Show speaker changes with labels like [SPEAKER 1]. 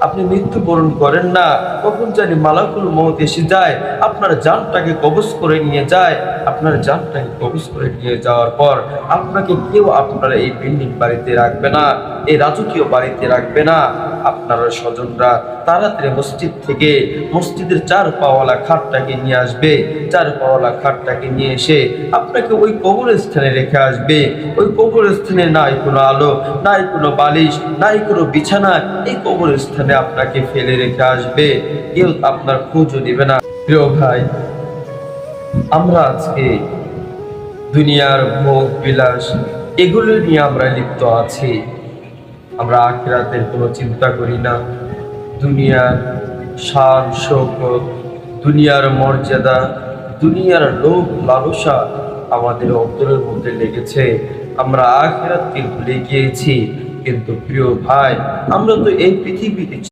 [SPEAKER 1] আপনি মৃত্যুবরণ করেন না, কখন জানি মালাকুল মউত এসে যায়, আপনার জানটাকে কবজ করে নিয়ে যায়। আপনার জানটাকে কবজ করে নিয়ে যাওয়ার পর আপনাকে কেউ আপনার এই বিল্ডিং বাড়িতে রাখবে না, এই রাজকীয় বাড়িতে রাখবে না। আপনার স্বজনরা তাড়াতাড়ি মসজিদ থেকে মসজিদের 4 পাওয়ালা খাটটাকে নিয়ে আসবে। 4 পাওয়ালা খাটটাকে নিয়ে এসে আপনাকে ওই কবরস্থানে রেখে আসবে। ওই কবরস্থানে নাই কোনো আলো, নাই কোনো বালিশ, নাই কোনো বিছানা। এই কবরস্থানে আপনাকে ফেলে রেখে আসবে, কেউ আপনার খোঁজও নেবে না। প্রিয় ভাই, আমরা আজকে দুনিয়ার ভোগ বিলাস এগুলো নিয়ে আমরা লিপ্ত আছি। আমরা আখিরাতের কোনো চিন্তা করি না। দুনিয়ার শান শৌকত, দুনিয়ার মর্যাদা, দুনিয়ার লোভ লালসা আমাদের অন্তরের মধ্যে লেগেছে। আমরা আখিরাতকে ভুলে গিয়েছি। কিন্তু প্রিয় ভাই, আমরা তো এই পৃথিবীতে